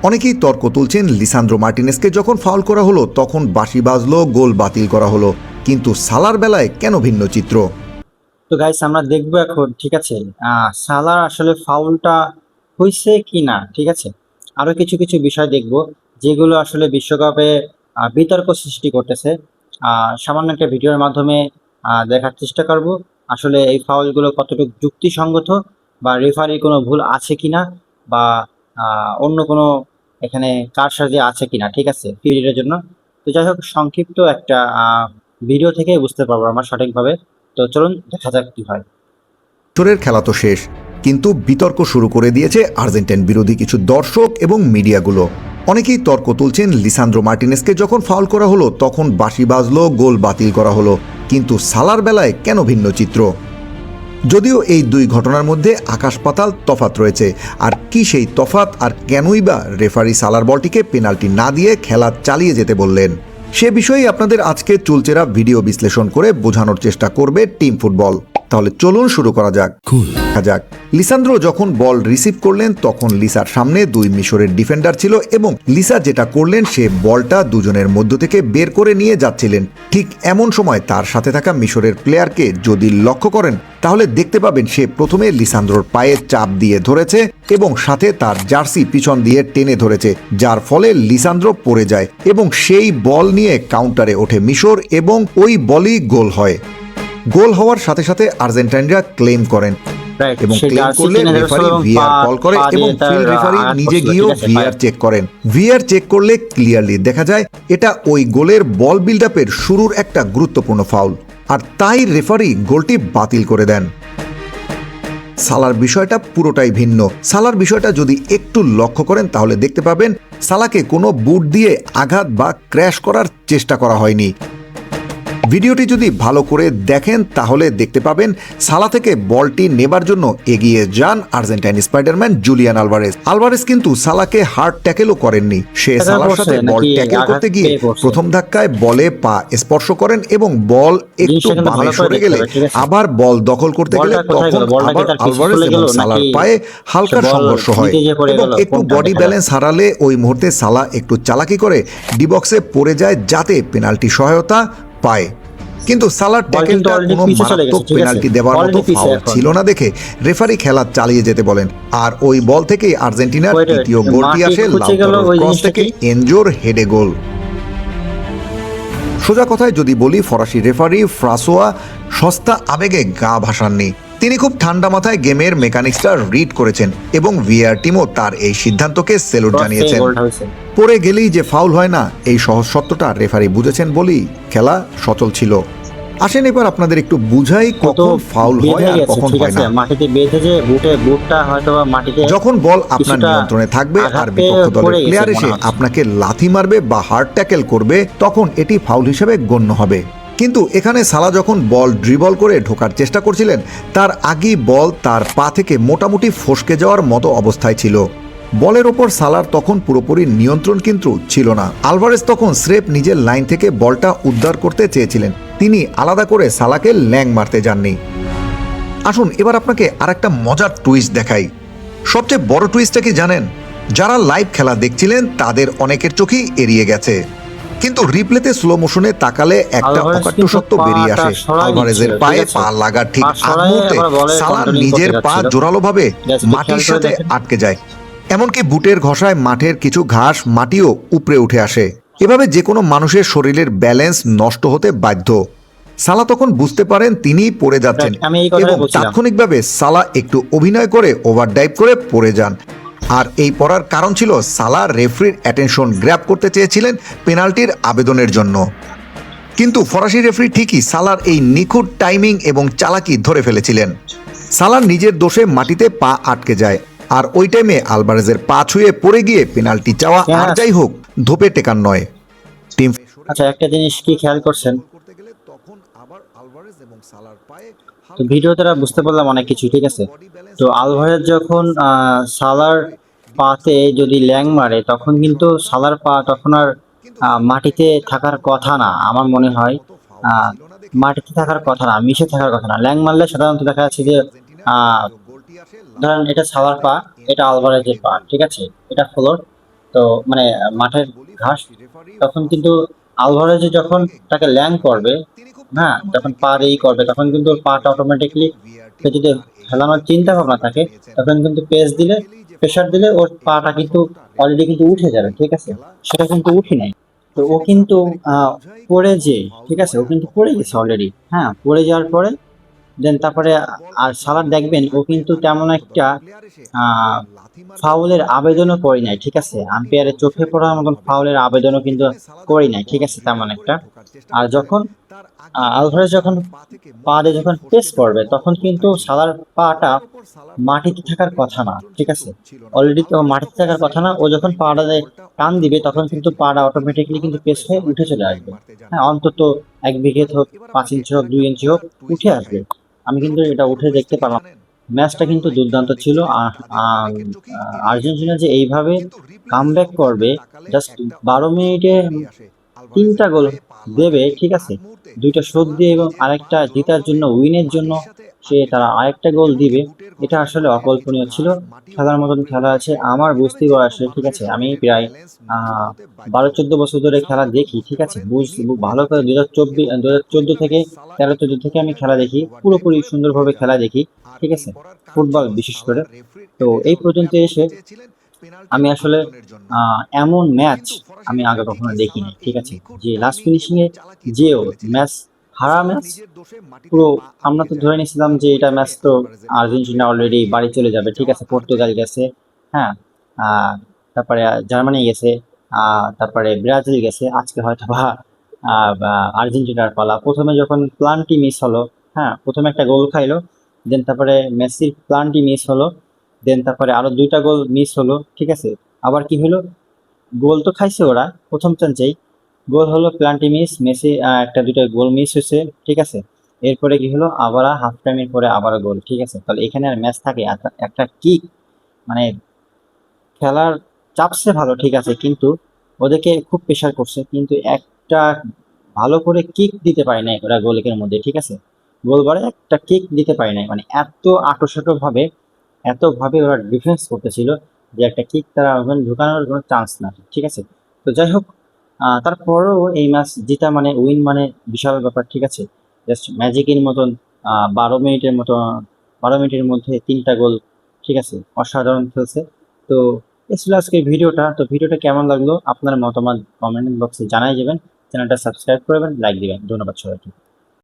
অনেকেই তর্ক তুলছেন লিসান্দ্রো মার্টিনেজকে যখন ফাউল করা হলো তখন বাঁশি বাজলো, গোল বাতিল করা হলো, কিন্তু সালার বেলায় কেন ভিন্ন চিত্র? তো গাইস আমরা দেখবো এখন, ঠিক আছে, সালার আসলে ফাউলটা হয়েছে কি না, ঠিক আছে। আরো কিছু কিছু বিষয় দেখবো যেগুলো আসলে বিশ্বকাপে বিতর্ক সৃষ্টি করতেছে। সামান্য একটা ভিডিওর মাধ্যমে দেখার চেষ্টা করব আসলে এই ফাউলগুলো কতটুকু যুক্তিসঙ্গত, বা রেফারির কোনো ভুল আছে কিনা, বা অন্য কোনো এখানে কারসাজি আছে কিনা, ঠিক আছে, পিরিয়ডের জন্য। তো যাই হোক, সংক্ষিপ্ত একটা ভিডিও থেকে বুঝতে পারবো আমরা সঠিকভাবে। তো চলুন দেখা যাক কি হয়। মিশরের খেলা তো শেষ, কিন্তু বিতর্ক শুরু করে দিয়েছে আর্জেন্টাইন বিরোধী কিছু দর্শক এবং মিডিয়াগুলো। অনেকেই তর্ক তুলছেন লিসান্দ্রো মার্টিনেজকে যখন ফাউল করা হলো তখন বাঁশি বাজলো, গোল বাতিল করা হলো, কিন্তু সালার বেলায় কেন ভিন্ন চিত্র? যদিও এই দুই ঘটনার মধ্যে আকাশ পাতাল তফাৎ রয়েছে। আর কি সেই তফাৎ, আর কেনই বা রেফারি সালার বলটিকে পেনাল্টি না দিয়ে খেলা চালিয়ে যেতে বললেন, সে বিষয়ে আপনাদের আজকে চুলচেরা ভিডিও বিশ্লেষণ করে বোঝানোর চেষ্টা করবে টিম ফুটবল। তাহলে চলুন শুরু করা যাক। লিসান্দ্রো যখন বল রিসিভ করলেন তখন লিসার সামনে দুই মিশরের ডিফেন্ডার ছিল এবং লিসা যেটা করলেন সে বলটা দুজনের মধ্য থেকে বের করে নিয়ে যাচ্ছিলেন। ঠিক এমন সময় তার সাথে থাকা মিশরের প্লেয়ারকে যদি লক্ষ্য করেন তাহলে দেখতে পাবেন সে প্রথমে লিসান্দ্রোর পায়ে চাপ দিয়ে ধরেছে এবং সাথে তার জার্সি পিছন দিয়ে টেনে ধরেছে, যার ফলে লিসান্দ্রো পড়ে যায় এবং সেই বল নিয়ে কাউন্টারে ওঠে মিশর এবং ওই বলই গোল হয়। গোল হওয়ার সাথে সাথে আর্জেন্টাইনরা ক্লেম করেন এবং ক্লেম করলে রেফারি ভিআর কল করে এবং ফিল্ড রেফারি নিজে গিয়েও ভিআর চেক করেন। ভিআর চেক করলে ক্লিয়ারলি দেখা যায় এটা ওই গোলের বল বিল্ড আপের শুরুর একটা গুরুত্বপূর্ণ ফাউল, আর তাই রেফারি গোলটি বাতিল করে দেন। সালার বিষয়টা পুরোটাই ভিন্ন। সালার বিষয়টা যদি একটু লক্ষ্য করেন তাহলে দেখতে পাবেন সালাকে কোনো বুট দিয়ে আঘাত বা ক্র্যাশ করার চেষ্টা করা হয়নি। ভিডিওটি যদি ভালো করে দেখেন তাহলে দেখতে পাবেন সালা থেকে বলটি নেবার জন্য এগিয়ে যান আর্জেন্টাইন স্পাইডারম্যান জুলিয়ান আলভারেজ কিন্তু সালাকে হার্ড ট্যাকেলও করেননি। সে সালার সাথে বল ট্যাকেল করতে গিয়ে প্রথম ধাক্কায় বলে পা স্পর্শ করেন এবং বল একটু বামে সরে গেলে আবার বল দখল করতে গেলে তখন আবার আলভারেজ এবং সালার পায়ে হালকা সংঘর্ষ হয় এবং একটু বডি ব্যালেন্স হারালে ওই মুহূর্তে সালা একটু চালাকি করে ডি বক্সে পড়ে যায় যাতে পেনাল্টি সহায়তা পায়। কিন্তু সালার ট্যাকেলটা কোনো মারাত্মক পেনাল্টি দেওয়ার মতো ফাউল ছিল না দেখে রেফারি খেলা চালিয়ে যেতে বলেন। আর ওই বল থেকেই আর্জেন্টিনার তৃতীয় গোলটি আসে লাউতারোর ক্রস থেকে এনজোর হেডে গোল। সোজা কথায় যদি বলি, ফরাসি রেফারি ফ্রাসোয়া সস্তা আবেগে গা ভাসাননি। তিনি খুব ঠান্ডা মাথায় গেমের মেকানিক্সটা রিড করেছেন এবং ভিআর টিমও তার এই সিদ্ধান্তকে সেলুট জানিয়েছেন। পড়ে গেলেই যে ফাউল হয় না, এই সহজ সত্যটা রেফারি বুঝেছেন বলেই খেলা সচল ছিল। আসেন এবার আপনাদের একটু বুঝাই কখন ফাউল হয় আর কখন হয় না। মাটিতে বেঁধে যে বুটটা হয়তো মাটিতে, যখন বল আপনার নিয়ন্ত্রণে থাকবে আর বিপক্ষ দলের প্লেয়ার এসে আপনাকে লাথি মারবে বা হার্ড ট্যাকেল করবে তখন এটি ফাউল হিসেবে গণ্য হবে। কিন্তু এখানে সালা যখন বল ড্রিবল করে ঢোকার চেষ্টা করছিলেন তার আগেই বল তার পা থেকে মোটামুটি ফসকে যাওয়ার মতো অবস্থায় ছিল। বলের ওপর সালার তখন পুরোপুরি নিয়ন্ত্রণ কিন্তু ছিল না। আলভারেজ তখন স্রেফ নিজের লাইন থেকে বলটা উদ্ধার করতে চেয়েছিলেন, তিনি আলাদা করে সালাকে ল্যাং মারতে যাননি। আসুন এবার আপনাকে আরেকটা মজার টুইস্ট দেখাই। সবচেয়ে বড় টুইস্টটা কি জানেন? যারা লাইভ খেলা দেখছিলেন তাদের অনেকের চোখেই এড়িয়ে গেছে, কিন্তু রিপ্লেতে স্লো মোশনে তাকালে একটা অকাট্য সত্য বেরিয়ে আসে। আলভারেজের পায়ে পা লাগার ঠিক আগ মুহূর্তে সালা নিজের পা জোরালোভাবে মাটির সাথে আটকে যায়, এমনকি বুটের ঘষায় মাঠের কিছু ঘাস মাটিও উপরে উঠে আসে। এভাবে যে কোনো মানুষের শরীরের ব্যালেন্স নষ্ট হতে বাধ্য। সালা তখন বুঝতে পারেন তিনি পড়ে যাচ্ছেন এবং তাৎক্ষণিকভাবে সালা একটু অভিনয় করে ওভারডাইভ করে পড়ে যান। আর এই পড়ার কারণ ছিল সালা রেফারির অ্যাটেনশন গ্র্যাব করতে চেয়েছিলেন পেনাল্টির আবেদনের জন্য। কিন্তু ফরাসি রেফারি ঠিকই সালার এই নিখুঁত টাইমিং এবং চালাকি ধরে ফেলেছিলেন। সালার নিজের দোষে মাটিতে পা আটকে যায়, আর ওই টাইমে আলভারেজের পা ছুঁয়ে পড়ে গিয়ে পেনাল্টি চাওয়া আর যাই হোক ধোপে টেকার নয়। টিম আচ্ছা, একটা জিনিস কি খেয়াল করছেন, তো ভিডিওতে বুঝতে পারলাম অনেক কিছু, ঠিক আছে। তো আলভারেজ যখন সালার পাতে যদি ল্যাং মারে তখন কিন্তু সালার পা তখন আর মাটিতে থাকার কথা না, আমার মনে হয় মাটিতে থাকার কথা না, মিশে থাকার কথা না। ল্যাং মারলে সাধারণত দেখা যাচ্ছে যে ধরেন এটা সালার পা, এটা আলভারেজের পা, ঠিক আছে, এটা ফ্লোর, তো মানে মাঠের ঘাস, তখন কিন্তু আলভারেজ যখন তাকে ল্যাং করবে, হ্যাঁ, যখন পা দিয়ে করবে তখন কিন্তু ওর পাটা অটোমেটিকলি, যদি হেলানোর চিন্তা ভাবনা থাকে তখন কিন্তু প্রেসার দিলে ওর পাটা কিন্তু অলরেডি কিন্তু উঠে যাবে, ঠিক আছে। সেটা কিন্তু উঠে নাই। তো ও কিন্তু আহ পড়ে যে, ঠিক আছে, ও কিন্তু পড়ে গেছে অলরেডি, হ্যাঁ, পড়ে যাওয়ার পরে দেন তারপরে আর সালার দেখবেন ও কিন্তু তেমন একটা আহ ফাউলের আবেদনও করি নাই, ঠিক আছে, আম্পায়ারের চোখে পড়ার মতন ফাউলের আবেদনও কিন্তু করি নাই, ঠিক আছে, তেমন একটা। আর যখন আলভারেজ যখন পা দিয়ে যখন প্রেস করবে তখন কিন্তু সালার পাটা মাটিতে থাকার কথা না, ঠিক আছে, অলরেডি তো মাটিতে থাকার কথা না। ও যখন পাটা দিয়ে টান দিবে তখন কিন্তু পাটা অটোমেটিকলি কিন্তু প্রেস হয়ে উঠে চলে আসবে, হ্যাঁ, অন্তত 1 বিঘে হোক, 5 ইঞ্চি হোক, 2 ইঞ্চি হোক, উঠে আসবে। আমি কিন্তু এটা উঠে দেখতে পারলাম। ম্যাচটা কিন্তু দুর্দান্ত ছিল। আর্জেন্টিনা যে এইভাবে কামব্যাক করবে, জাস্ট 12 মিনিটে 3টা গোল দেবে, ঠিক আছে, 2টা শোধ দিয়ে এবং আরেকটা জেতার জন্য, উইনের জন্য তারা আরেকটা গোল দিবে, এটা আসলে অকল্পনীয় ছিল। খেলার মতন খেলা আছে আমার বুঝতে বয়সে, ঠিক আছে, আমি প্রায় 12-14 বছর ধরে খেলা দেখি, ঠিক আছে, ভালো করে 2014 থেকে 13-14 থেকে আমি খেলা দেখি, পুরোপুরি সুন্দরভাবে খেলা দেখি, ঠিক আছে, ফুটবল বিশেষ করে। তো এই পর্যন্ত এসে আমি আসলে এমন ম্যাচ আমি আগে কখনো দেখিনি, ঠিক আছে, যে লাস্ট ফিনিশিং এ যেও ম্যাচ, হারা ম্যাচ পুরো, আমরা তো ধরে নিয়েছিলাম যে এটা ম্যাচ তো আর্জেন্টিনা অলরেডি বাড়ি চলে যাবে, ঠিক আছে, পর্তুগাল গেছে, হ্যাঁ, তারপরে জার্মানি গেছে, তারপরে ব্রাজিল গেছে, আজকে হয়তো বা আর্জেন্টিনার পালা। প্রথমে যখন প্লানটি মিস হলো, হ্যাঁ, প্রথমে একটা গোল খাইলো, দেন তারপরে মেসির প্লানটি মিস হলো, দেন তারপরে আরো 2টা গোল মিস হলো, ঠিক আছে। আবার কি হলো, গোল তো খাইছে ওরা প্রথম চান্সেই, গোল হলো, প্লান্টি মিস, মেসি একটা 2টা গোল মিস হয়েছে, ঠিক আছে। এরপরে কি হলো, আবার হাফ টাইমের পরে আবার গোল, ঠিক আছে। তাহলে এখানে আর ম্যাচ থাকে একটা কিক, মানে খেলার চাপসে ভালো, ঠিক আছে, কিন্তু ওদেরকে খুব প্রেশার করছে, কিন্তু একটা ভালো করে কিক দিতে পারে নাই ওরা গোলের মধ্যে, ঠিক আছে, গোল বারে একটা কিক দিতে পারে নাই, মানে এত আটোসাটো ভাবে, এত ভাবে ওরা ডিফেন্স করতেছিল যে একটা কিক তারা ওখানে ঢুকানোর কোনো চান্স না, ঠিক আছে। তো যাই হোক, তারপরেও এই ম্যাচ জিতা মানে উইন মানে বিশাল ব্যাপার, ঠিক আছে, জাস্ট ম্যাজিকের মতন 12 মিনিটের মতো, 12 মিনিটের মধ্যে 3টা গোল, ঠিক আছে, অসাধারণ খেলছে। তো এই ছিল আজকের ভিডিওটা। তো ভিডিওটা কেমন লাগলো আপনার মতামত কমেন্ট বক্সে জানাই যাবেন, চ্যানেলটা সাবস্ক্রাইব করবেন, লাইক দিবেন। ধন্যবাদ সবাইকে।